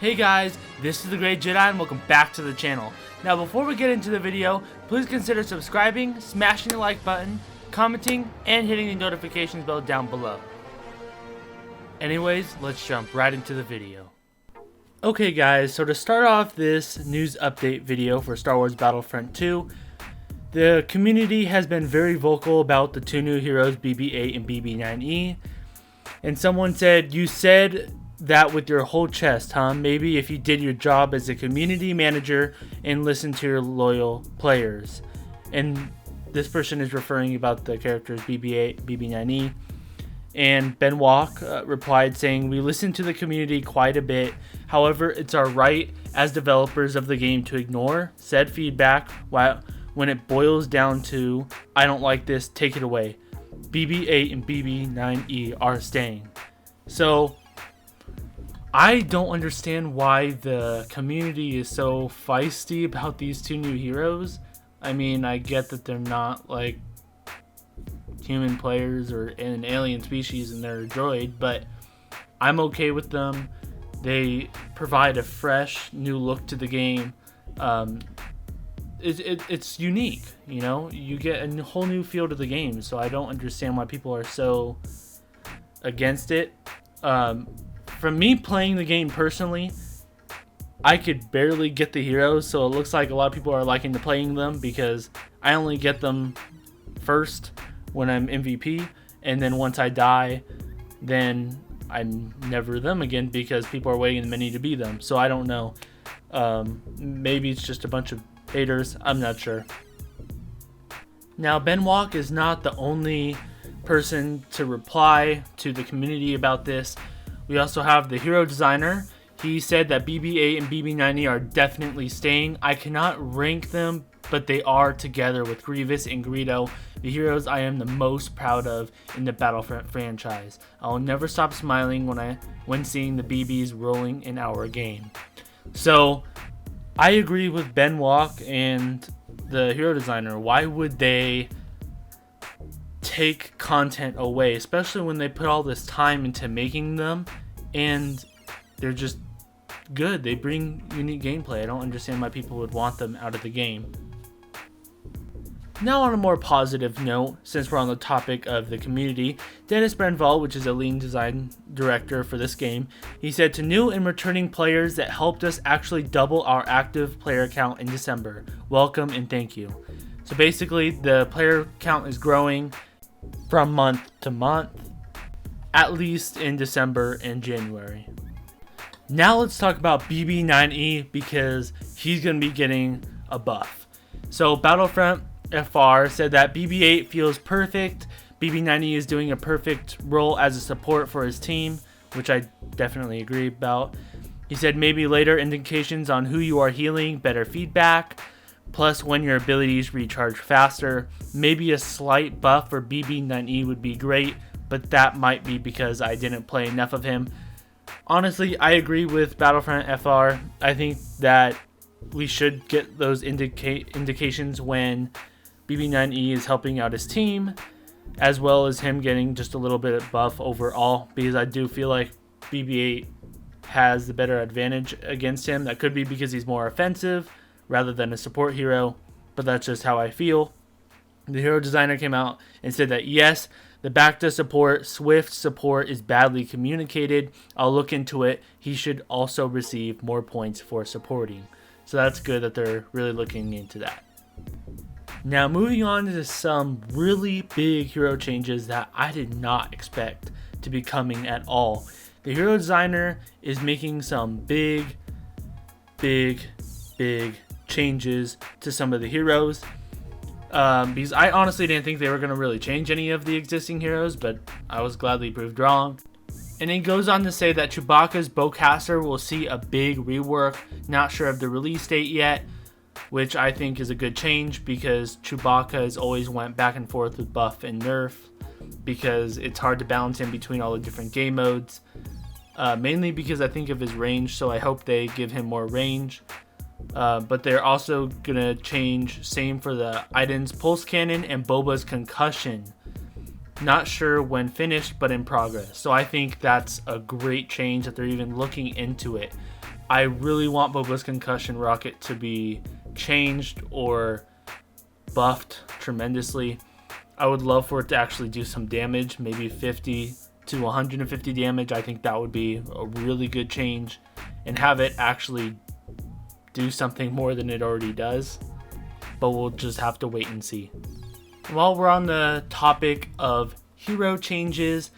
Hey guys, this is the Great Jedi and welcome back to the channel. Now before we get into the video, please consider subscribing, smashing the like button, commenting, and hitting the notifications bell down below. Anyways, let's jump right into the video. Okay guys, so to start off this news update video for Star Wars Battlefront 2, the community has been very vocal about the two new heroes, BB-8 and BB-9E. And someone said, "You said that with your whole chest, huh? Maybe if you did your job as a community manager and listened to your loyal players." And this person is referring about the characters BB-8, BB-9E. And Ben Walk replied saying, "We listen to the community quite a bit. However, it's our right as developers of the game to ignore said feedback when it boils down to, I don't like this, take it away. BB-8 and BB-9E are staying." So I don't understand why the community is so feisty about these two new heroes. I mean, I get that they're not like human players or an alien species and they're a droid, but I'm okay with them. They provide a fresh new look to the game. It's unique, you know? You get a whole new feel to the game, so I don't understand why people are so against it. From me playing the game personally, I could barely get the heroes, so it looks like a lot of people are liking to playing them because I only get them first when I'm MVP, and then once I die, then I'm never them again because people are waiting in the menu to be them. So I don't know. Maybe it's just a bunch of haters. I'm not sure. Now, Ben Walk is not the only person to reply to the community about this. We also have the hero designer. He said that BB-8 and BB-9E are definitely staying. I cannot rank them, but they are together with Grievous and Greedo, the heroes I am the most proud of in the Battlefront franchise. I will never stop smiling when seeing the BBs rolling in our game. So I agree with Ben Walk and the hero designer. Why would they take content away, especially when they put all this time into making them and they're just good? They bring unique gameplay. I don't understand why people would want them out of the game. Now on a more positive note, since we're on the topic of the community, Dennis Brenval, which is a lead design director for this game, he said, "To new and returning players that helped us actually double our active player count in December, welcome and thank you." So basically the player count is growing from month to month, at least in December and January. Now let's talk about BB-9E because he's going to be getting a buff. So Battlefront FR said that BB-8 feels perfect. BB-9E is doing a perfect role as a support for his team, which I definitely agree about. He said maybe later indications on who you are healing, better feedback, plus when your abilities recharge faster. Maybe a slight buff for BB-9E would be great, but that might be because I didn't play enough of him. Honestly, I agree with Battlefront FR. I think that we should get those indications when BB-9E is helping out his team, as well as him getting just a little bit of buff overall, because I do feel like BB-8 has the better advantage against him. That could be because he's more offensive rather than a support hero, but that's just how I feel. The hero designer came out and said that yes, the back to support, swift support is badly communicated. I'll look into it. He should also receive more points for supporting. So that's good that they're really looking into that. Now moving on to some really big hero changes that I did not expect to be coming at all. The hero designer is making some big changes to some of the heroes. Because I honestly didn't think they were going to really change any of the existing heroes, but I was gladly proved wrong. And it goes on to say that Chewbacca's bowcaster will see a big rework. Not sure of the release date yet, which I think is a good change because Chewbacca has always went back and forth with buff and nerf because it's hard to balance him between all the different game modes. Mainly because I think of his range, so I hope they give him more range. But they're also gonna change, same for the Iden's pulse cannon and Boba's concussion. Not sure when finished, but in progress. So I think that's a great change that they're even looking into it. I really want Boba's concussion rocket to be changed or buffed tremendously. I would love for it to actually do some damage, maybe 50 to 150 damage. I think that would be a really good change, and have it actually do something more than it already does. But we'll just have to wait and see. While we're on the topic of hero changes,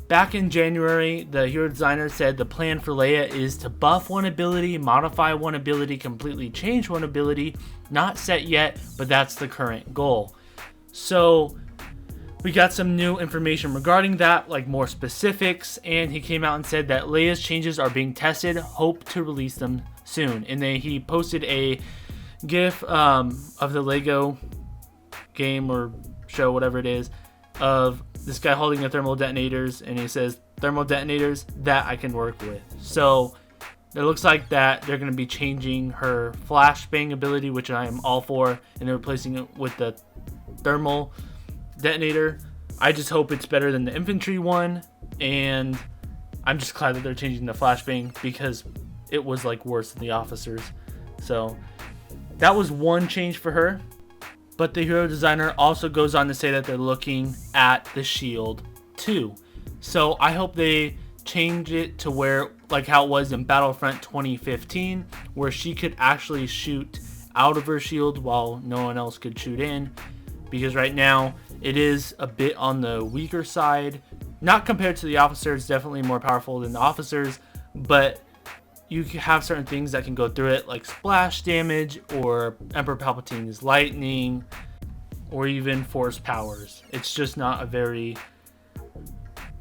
back in January, the hero designer said the plan for Leia is to buff one ability, modify one ability, completely change one ability. Not set yet, but that's the current goal. So we got some new information regarding that, like more specifics, and he came out and said that Leia's changes are being tested, hope to release them soon. And then he posted a GIF of the Lego game or show, whatever it is, of this guy holding the thermal detonators, and he says thermal detonators that I can work with. So it looks like that they're going to be changing her flashbang ability, which I am all for, and they're replacing it with the thermal detonator. I just hope it's better than the infantry one, and I'm just glad that they're changing the flashbang because it was like worse than the officers. So that was one change for her. But the hero designer also goes on to say that they're looking at the shield too. So I hope they change it to where, like how it was in Battlefront 2015, where she could actually shoot out of her shield while no one else could shoot in. Because right now it is a bit on the weaker side. Not compared to the officers, definitely more powerful than the officers, but you have certain things that can go through it, like splash damage or Emperor Palpatine's lightning, or even force powers. It's just not a very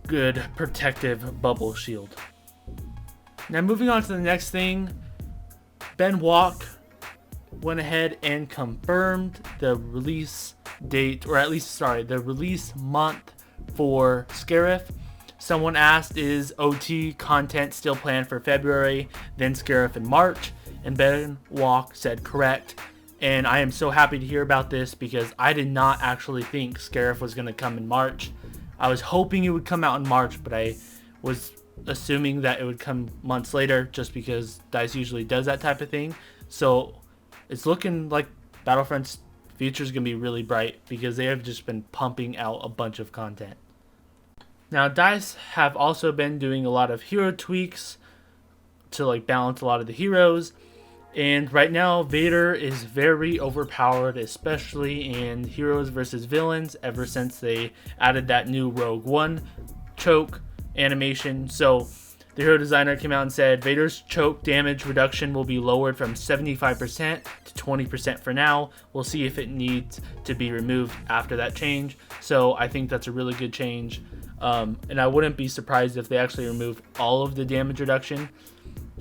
good protective bubble shield. Now moving on to the next thing, Ben Walk went ahead and confirmed the release date, or at least the release month for Scarif. Someone asked, is OT content still planned for February, then Scarif in March? And Ben Walk said correct. And I am so happy to hear about this because I did not actually think Scarif was going to come in March. I was hoping it would come out in March, but I was assuming that it would come months later just because DICE usually does that type of thing. So it's looking like Battlefront's future is going to be really bright because they have just been pumping out a bunch of content. Now, DICE have also been doing a lot of hero tweaks to like balance a lot of the heroes. And right now, Vader is very overpowered, especially in heroes versus villains, ever since they added that new Rogue One choke animation. So the hero designer came out and said Vader's choke damage reduction will be lowered from 75% to 20% for now. We'll see if it needs to be removed after that change. So I think that's a really good change. And I wouldn't be surprised if they actually remove all of the damage reduction.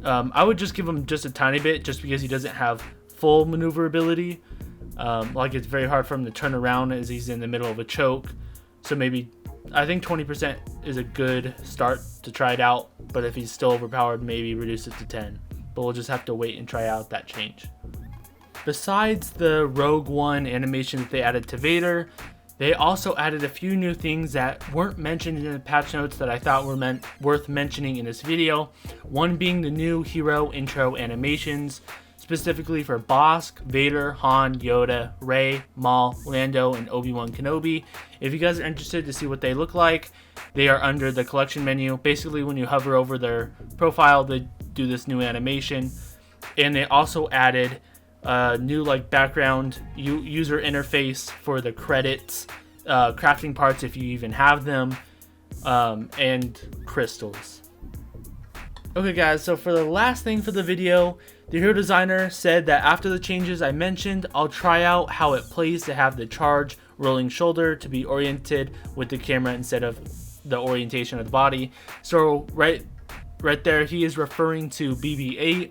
I would just give him just a tiny bit, just because he doesn't have full maneuverability. Like it's very hard for him to turn around as he's in the middle of a choke. So maybe, I think 20% is a good start to try it out. But if he's still overpowered, maybe reduce it to 10. But we'll just have to wait and try out that change. Besides the Rogue One animation that they added to Vader, they also added a few new things that weren't mentioned in the patch notes that I thought were worth mentioning in this video. One being the new hero intro animations, specifically for Bossk, Vader, Han, Yoda, Rey, Maul, Lando, and Obi-Wan Kenobi. If you guys are interested to see what they look like, they are under the collection menu. Basically, when you hover over their profile, they do this new animation. And they also added new like background user interface for the credits, crafting parts if you even have them, and crystals. Okay guys, so for the last thing for the video, the hero designer said that after the changes I mentioned, I'll try out how it plays to have the charge rolling shoulder to be oriented with the camera instead of the orientation of the body. So right there he is referring to BB-8.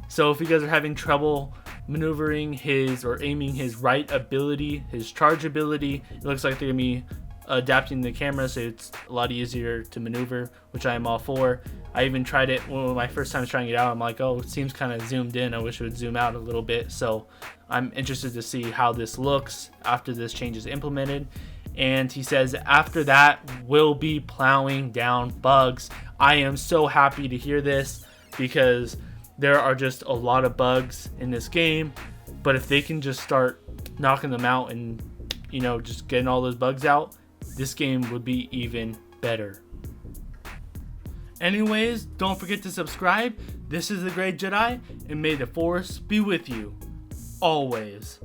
So if you guys are having trouble maneuvering his or aiming his right ability, his charge ability, it looks like they're gonna be adapting the camera so it's a lot easier to maneuver, which I am all for. I even tried it when my first time trying it out. I'm like, oh, it seems kind of zoomed in. I wish it would zoom out a little bit. So I'm interested to see how this looks after this change is implemented. And he says after that we'll be plowing down bugs. I am so happy to hear this because There are just a lot of bugs in this game, but if they can just start knocking them out and, just getting all those bugs out, this game would be even better. Anyways, don't forget to subscribe. This is The Great Jedi, and may the Force be with you always.